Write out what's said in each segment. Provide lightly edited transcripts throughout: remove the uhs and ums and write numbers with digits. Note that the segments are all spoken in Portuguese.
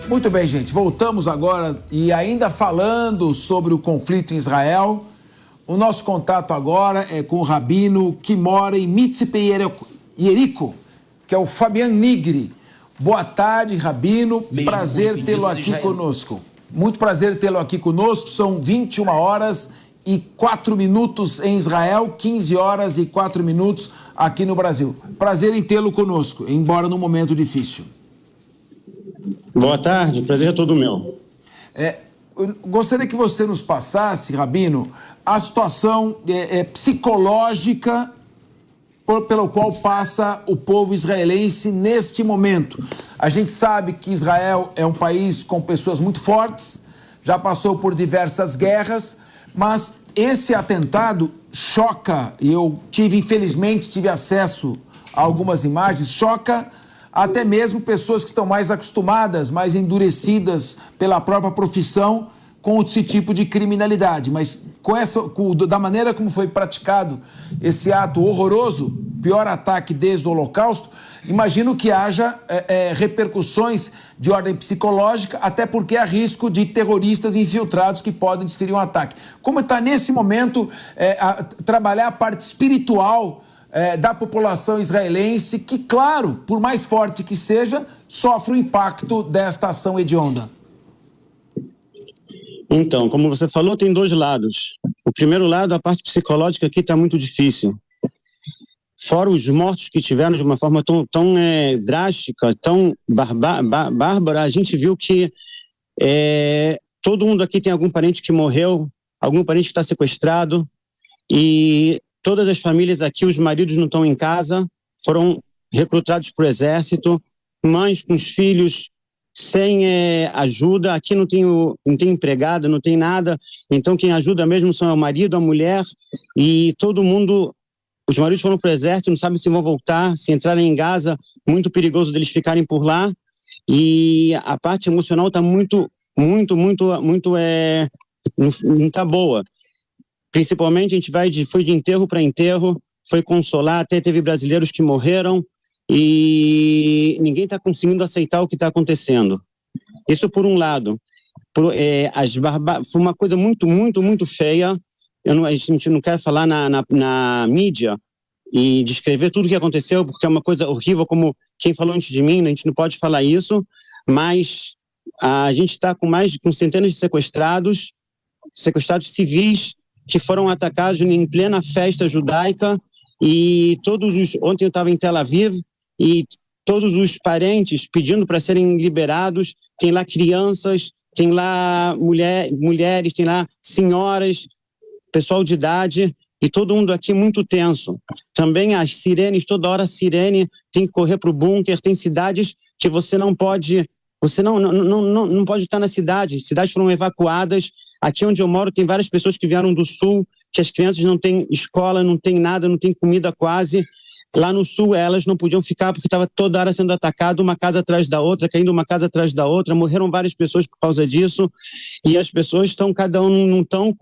Muito bem, gente. Voltamos agora e ainda falando sobre o conflito em Israel. O nosso contato agora é com o rabino que mora em Mitzpe Yerico, que é o Fabian Nigri. Boa tarde, rabino. Prazer tê-lo aqui conosco. Muito prazer tê-lo aqui conosco. São 21 horas e 4 minutos em Israel, 15 horas e 4 minutos aqui no Brasil. Prazer em tê-lo conosco, embora num momento difícil. Boa tarde, prazer é todo meu. Eu gostaria que você nos passasse, rabino, a situação psicológica pelo qual passa o povo israelense neste momento. A gente sabe que Israel é um país com pessoas muito fortes, já passou por diversas guerras, mas esse atentado choca, e eu infelizmente tive acesso a algumas imagens, choca até mesmo pessoas que estão mais acostumadas, mais endurecidas pela própria profissão com esse tipo de criminalidade. Mas da maneira como foi praticado esse ato horroroso, pior ataque desde o Holocausto, imagino que haja repercussões de ordem psicológica, até porque há risco de terroristas infiltrados que podem desferir um ataque. Como está nesse momento trabalhar a parte espiritual da população israelense, que, claro, por mais forte que seja, sofre o impacto desta ação hedionda? Então, como você falou, tem dois lados. O primeiro lado, a parte psicológica aqui está muito difícil. Fora os mortos que tiveram de uma forma tão drástica, tão bárbara, a gente viu que todo mundo aqui tem algum parente que morreu, algum parente que está sequestrado, e todas as famílias aqui, os maridos não estão em casa, foram recrutados para o exército, mães com os filhos sem ajuda, aqui não tem empregada, não tem nada, então quem ajuda mesmo são o marido, a mulher, e todo mundo, os maridos foram para o exército, não sabem se vão voltar, se entrarem em Gaza, muito perigoso deles ficarem por lá, e a parte emocional está não está boa. Principalmente a gente foi de enterro para enterro, foi consolar, até teve brasileiros que morreram e ninguém está conseguindo aceitar o que está acontecendo. Isso por um lado. Foi uma coisa muito feia. A gente não quer falar na mídia e descrever tudo o que aconteceu, porque é uma coisa horrível, como quem falou antes de mim, a gente não pode falar isso, mas a gente está com centenas de sequestrados civis, que foram atacados em plena festa judaica, e ontem eu estava em Tel Aviv, e todos os parentes pedindo para serem liberados, tem lá crianças, tem lá mulheres, tem lá senhoras, pessoal de idade, e todo mundo aqui muito tenso. Também as sirenes, toda hora sirene, tem que correr para o bunker, tem cidades que você não pode estar na cidade, cidades foram evacuadas. Aqui onde eu moro tem várias pessoas que vieram do sul, que as crianças não têm escola, não tem nada, não tem comida quase. Lá no sul elas não podiam ficar porque estava toda hora sendo atacado, uma casa atrás da outra, caindo uma casa atrás da outra, morreram várias pessoas por causa disso, e as pessoas estão, cada um não estão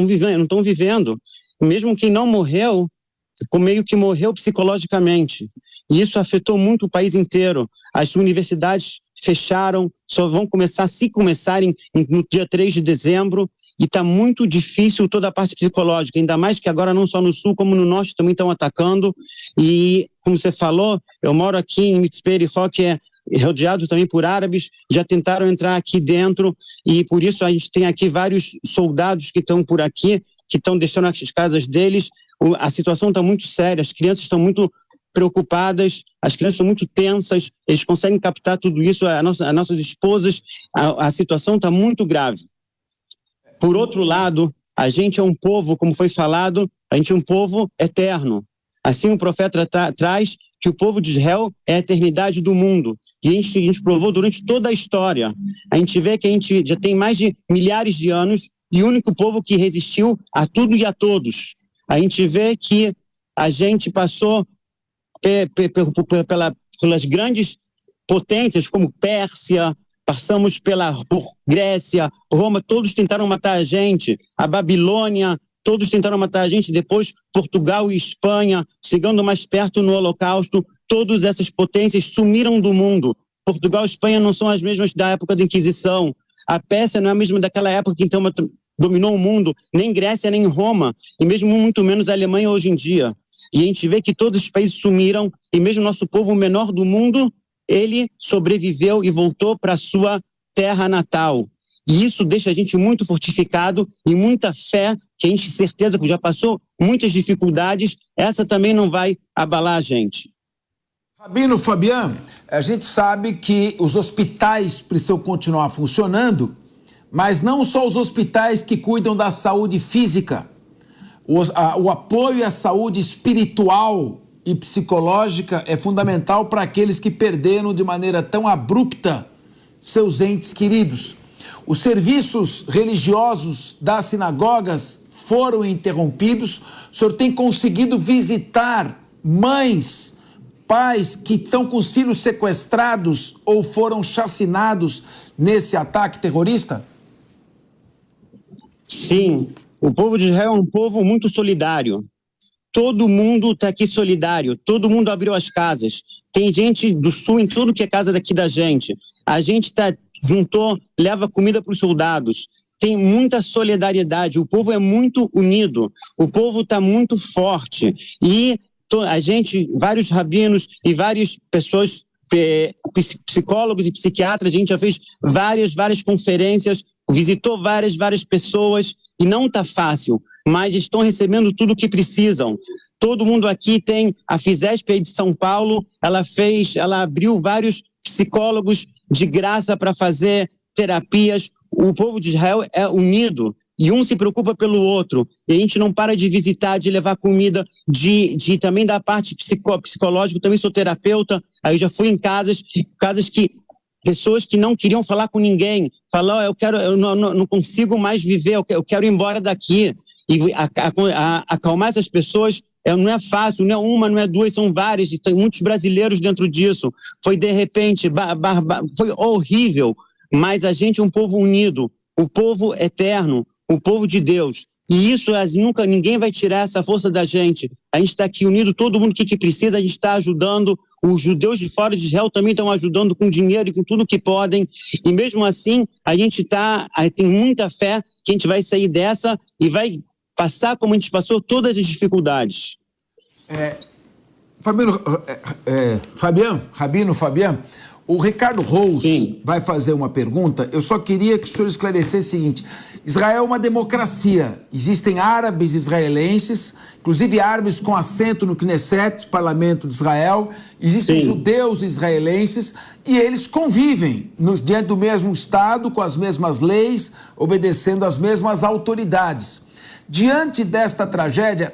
vivendo. Mesmo quem não morreu, meio que morreu psicologicamente. E isso afetou muito o país inteiro. As universidades fecharam, só vão começar, se começarem, no dia 3 de dezembro, e está muito difícil toda a parte psicológica, ainda mais que agora não só no sul, como no norte também estão atacando. E, como você falou, eu moro aqui em Mitzpe Yerico, que é rodeado também por árabes, já tentaram entrar aqui dentro, e por isso a gente tem aqui vários soldados que estão por aqui, que estão deixando as casas deles. A situação está muito séria, as crianças estão muito preocupadas, as crianças são muito tensas, eles conseguem captar tudo isso, as nossas esposas, a situação está muito grave. Por outro lado, a gente é um povo, como foi falado, a gente é um povo eterno. Assim o profeta traz que o povo de Israel é a eternidade do mundo. E a gente provou durante toda a história. A gente vê que a gente já tem mais de milhares de anos e o único povo que resistiu a tudo e a todos. A gente vê que a gente passou pelas grandes potências como Pérsia, passamos por Grécia, Roma, todos tentaram matar a gente, a Babilônia, todos tentaram matar a gente, depois Portugal e Espanha, chegando mais perto no Holocausto, todas essas potências sumiram do mundo. Portugal e Espanha não são as mesmas da época da Inquisição. A Pérsia não é a mesma daquela época que então dominou o mundo, nem Grécia, nem Roma, e mesmo muito menos a Alemanha hoje em dia. E a gente vê que todos os países sumiram, e mesmo nosso povo, o menor do mundo, ele sobreviveu e voltou para a sua terra natal. E isso deixa a gente muito fortificado e muita fé, que a gente certeza que já passou muitas dificuldades, essa também não vai abalar a gente. Rabino Fabian, a gente sabe que os hospitais precisam continuar funcionando, mas não só os hospitais que cuidam da saúde física. O apoio à saúde espiritual e psicológica é fundamental para aqueles que perderam de maneira tão abrupta seus entes queridos. Os serviços religiosos das sinagogas foram interrompidos. O senhor tem conseguido visitar mães, pais que estão com os filhos sequestrados ou foram chacinados nesse ataque terrorista? Sim, o povo de Israel é um povo muito solidário. Todo mundo está aqui solidário, todo mundo abriu as casas. Tem gente do sul em tudo que é casa daqui da gente. A gente juntou, leva comida para os soldados. Tem muita solidariedade, o povo é muito unido, o povo está muito forte. E a gente, vários rabinos e várias pessoas, psicólogos e psiquiatras, a gente já fez várias conferências, visitou várias pessoas, e não está fácil, mas estão recebendo tudo o que precisam. Todo mundo aqui tem a FISESP de São Paulo, ela abriu vários psicólogos de graça para fazer terapias. O povo de Israel é unido e um se preocupa pelo outro. E a gente não para de visitar, de levar comida, de também da parte psicológica. Eu também sou terapeuta, aí eu já fui em casas que pessoas que não queriam falar com ninguém, falar, eu não consigo mais viver, eu quero ir embora daqui. E acalmar essas pessoas não é fácil, não é uma, não é duas, são várias, tem muitos brasileiros dentro disso. Foi de repente, foi horrível, mas a gente é um povo unido, o povo eterno, o povo de Deus. E isso nunca ninguém vai tirar essa força da gente. A gente está aqui unido, todo mundo que precisa, a gente está ajudando. Os judeus de fora de Israel também estão ajudando com dinheiro e com tudo que podem. E mesmo assim, a gente tem muita fé que a gente vai sair dessa e vai passar como a gente passou todas as dificuldades. Rabino Fabian, o Ricardo Rose vai fazer uma pergunta. Eu só queria que o senhor esclarecesse o seguinte: Israel é uma democracia, existem árabes israelenses, inclusive árabes com assento no Knesset, parlamento de Israel, existem judeus israelenses e eles convivem diante do mesmo Estado, com as mesmas leis, obedecendo às mesmas autoridades. Diante desta tragédia,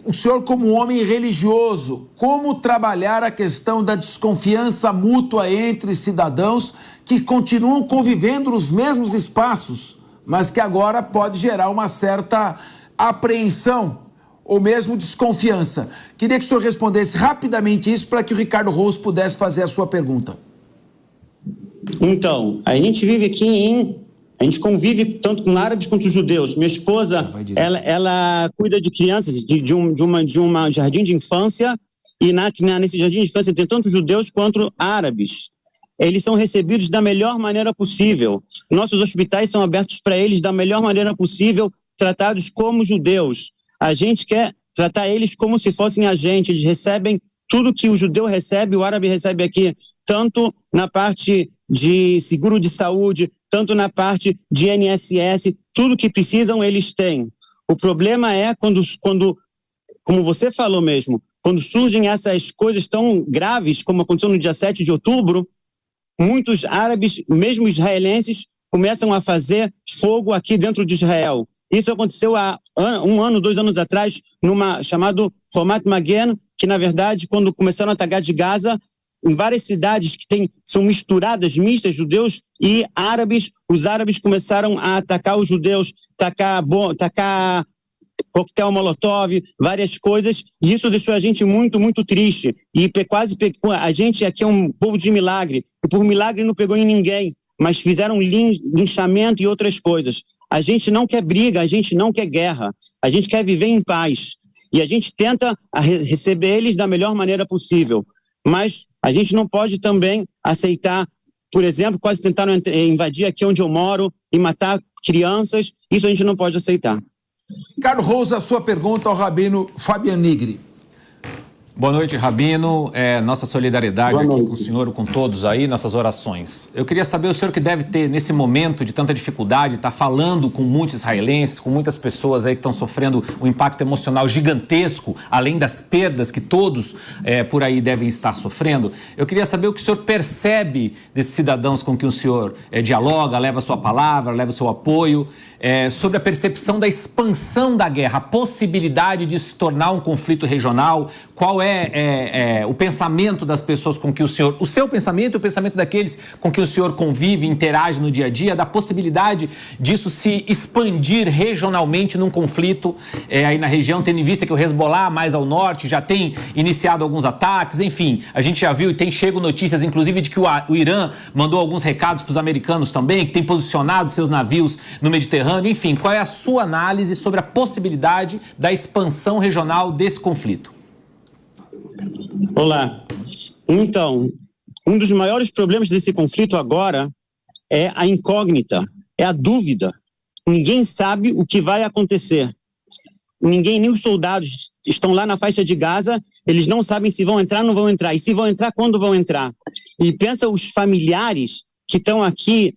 o senhor, como um homem religioso, como trabalhar a questão da desconfiança mútua entre cidadãos que continuam convivendo nos mesmos espaços, mas que agora pode gerar uma certa apreensão ou mesmo desconfiança? Queria que o senhor respondesse rapidamente isso para que o Ricardo Rose pudesse fazer a sua pergunta. Então, a gente vive aqui a gente convive tanto com árabes quanto judeus. Minha esposa, ela cuida de crianças de um jardim de infância, e nesse jardim de infância tem tanto judeus quanto árabes. Eles são recebidos da melhor maneira possível. Nossos hospitais são abertos para eles da melhor maneira possível, tratados como judeus. A gente quer tratar eles como se fossem a gente. Eles recebem tudo que o judeu recebe, o árabe recebe aqui, tanto na parte de seguro de saúde, tanto na parte de INSS, tudo que precisam eles têm. O problema é quando, como você falou mesmo, quando surgem essas coisas tão graves, como aconteceu no dia 7 de outubro, muitos árabes, mesmo israelenses, começam a fazer fogo aqui dentro de Israel. Isso aconteceu há 2 anos atrás, numa chamado Ramat Magen, que na verdade, quando começaram a atacar de Gaza, em várias cidades que são misturadas, mistas, judeus e árabes, os árabes começaram a atacar os judeus, tacar coquetel molotov, várias coisas, e isso deixou a gente muito, muito triste. E a gente aqui é um povo de milagre, e por milagre não pegou em ninguém, mas fizeram linchamento e outras coisas. A gente não quer briga, a gente não quer guerra, a gente quer viver em paz. E a gente tenta receber eles da melhor maneira possível. Mas A gente não pode também aceitar, por exemplo, quase tentaram invadir aqui onde eu moro e matar crianças. Isso a gente não pode aceitar. Ricardo Rosa, a sua pergunta ao Rabino Fabian Nigri. Boa noite, Rabino. Nossa solidariedade aqui com o senhor, com todos aí, nossas orações. Eu queria saber, o senhor que deve ter, nesse momento de tanta dificuldade, está falando com muitos israelenses, com muitas pessoas aí que estão sofrendo um impacto emocional gigantesco, além das perdas que todos por aí devem estar sofrendo. Eu queria saber o que o senhor percebe desses cidadãos com quem o senhor dialoga, leva a sua palavra, leva o seu apoio, sobre a percepção da expansão da guerra, a possibilidade de se tornar um conflito regional. Qual é o pensamento das pessoas com que o seu pensamento e o pensamento daqueles com que o senhor convive, interage no dia a dia, da possibilidade disso se expandir regionalmente num conflito aí na região, tendo em vista que o Hezbollah, mais ao norte, já tem iniciado alguns ataques, enfim, a gente já viu e chegam notícias, inclusive, de que o Irã mandou alguns recados para os americanos também, que tem posicionado seus navios no Mediterrâneo. Enfim, qual é a sua análise sobre a possibilidade da expansão regional desse conflito? Olá. Então, um dos maiores problemas desse conflito agora é a incógnita, é a dúvida. Ninguém sabe o que vai acontecer. Ninguém, nem os soldados estão lá na faixa de Gaza, eles não sabem se vão entrar ou não vão entrar, e se vão entrar, quando vão entrar. E pensa os familiares que estão aqui,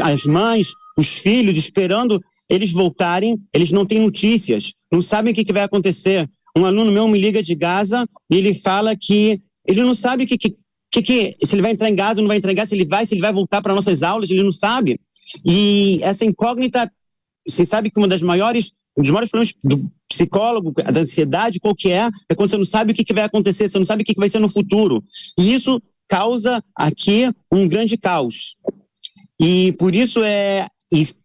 as mães, os filhos, esperando eles voltarem, eles não têm notícias, não sabem o que vai acontecer. Um aluno meu me liga de Gaza e ele fala que ele não sabe se ele vai entrar em Gaza ou não vai entrar em Gaza, se ele vai voltar para nossas aulas, ele não sabe. E essa incógnita, você sabe que um dos maiores problemas do psicólogo, da ansiedade, qual que é quando você não sabe o que vai acontecer, você não sabe o que vai ser no futuro. E isso causa aqui um grande caos. E por isso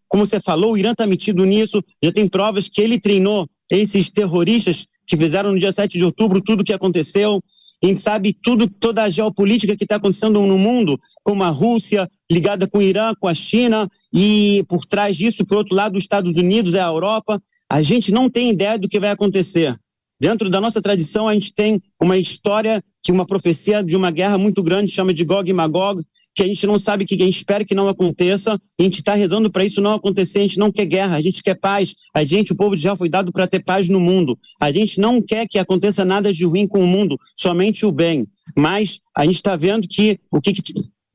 como você falou, o Irã está metido nisso, já tem provas que ele treinou esses terroristas que fizeram no dia 7 de outubro tudo o que aconteceu. A gente sabe toda a geopolítica que está acontecendo no mundo, como a Rússia ligada com o Irã, com a China, e por trás disso, por outro lado, os Estados Unidos e a Europa. A gente não tem ideia do que vai acontecer. Dentro da nossa tradição, a gente tem uma história, uma profecia de uma guerra muito grande, chama de Gog e Magog, que a gente não sabe, que a gente espera que não aconteça, a gente está rezando para isso não acontecer, a gente não quer guerra, a gente quer paz, o povo de Israel foi dado para ter paz no mundo, a gente não quer que aconteça nada de ruim com o mundo, somente o bem, mas a gente está vendo que o que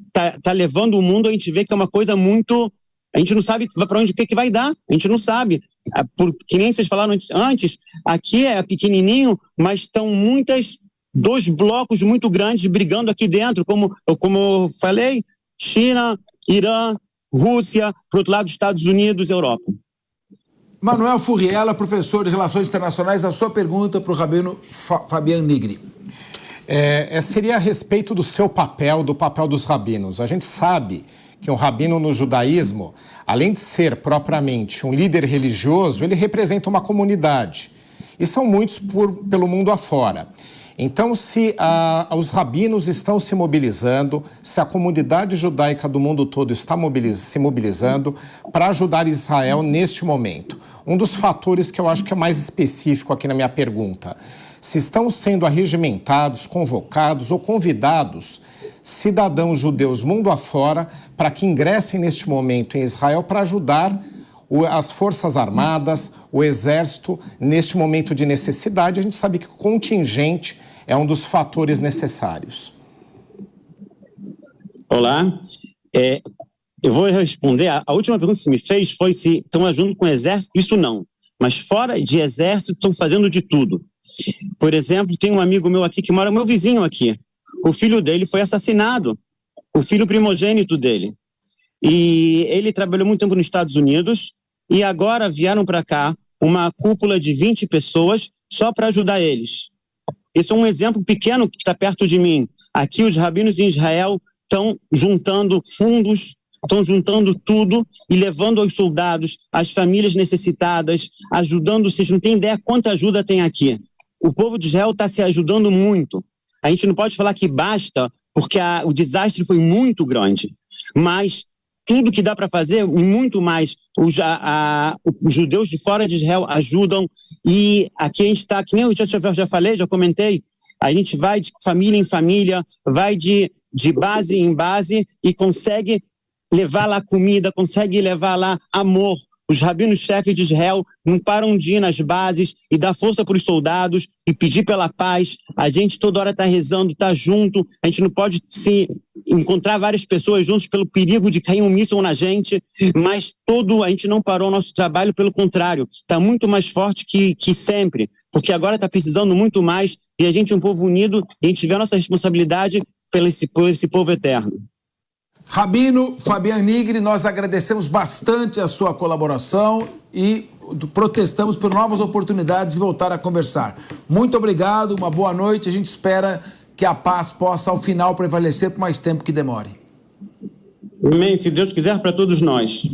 está levando o mundo, a gente vê que é uma coisa muito, a gente não sabe para onde o que vai dar, a gente não sabe, que nem vocês falaram antes, aqui é pequenininho, mas estão dois blocos muito grandes brigando aqui dentro, como eu falei, China, Irã, Rússia, por outro lado, Estados Unidos e Europa. Manuel Furriela, professor de Relações Internacionais, a sua pergunta para o Rabino Fabian Nigri. Seria a respeito do seu papel, do papel dos rabinos. A gente sabe que um rabino no judaísmo, além de ser propriamente um líder religioso, ele representa uma comunidade. E são muitos pelo mundo afora. Então, se os rabinos estão se mobilizando, se a comunidade judaica do mundo todo está se mobilizando para ajudar Israel neste momento. Um dos fatores que eu acho que é mais específico aqui na minha pergunta, se estão sendo arregimentados, convocados ou convidados cidadãos judeus mundo afora para que ingressem neste momento em Israel para ajudar as Forças Armadas, o Exército, neste momento de necessidade. A gente sabe que o contingente é um dos fatores necessários. Olá, eu vou responder. A última pergunta que você me fez foi se estão ajudando com o Exército. Isso não, mas fora de Exército estão fazendo de tudo. Por exemplo, tem um amigo meu aqui que mora, meu vizinho aqui. O filho dele foi assassinado, o filho primogênito dele. E ele trabalhou muito tempo nos Estados Unidos e agora vieram para cá uma cúpula de 20 pessoas só para ajudar eles. Isso é um exemplo pequeno que está perto de mim. Aqui os rabinos em Israel estão juntando fundos, estão juntando tudo e levando aos soldados, às famílias necessitadas, ajudando. Vocês não têm ideia quanta ajuda tem aqui. O povo de Israel está se ajudando muito. A gente não pode falar que basta, porque o desastre foi muito grande. Mas tudo que dá para fazer, muito mais, os judeus de fora de Israel ajudam. E aqui a gente está, que nem eu já falei, já comentei, A gente vai de família em família, vai de base em base e consegue levar lá comida, consegue levar lá amor. Os rabinos-chefes de Israel não param de ir nas bases e dar força para os soldados e pedir pela paz. A gente toda hora está rezando, está junto. A gente não pode se encontrar várias pessoas juntos pelo perigo de cair um míssil na gente, mas a gente não parou o nosso trabalho, pelo contrário, está muito mais forte que sempre, porque agora está precisando muito mais e a gente é um povo unido e a gente vê a nossa responsabilidade por esse povo eterno. Rabino Fabian Nigri, nós agradecemos bastante a sua colaboração e protestamos por novas oportunidades de voltar a conversar. Muito obrigado, uma boa noite. A gente espera que a paz possa, ao final, prevalecer por mais tempo que demore. Amém, se Deus quiser, para todos nós.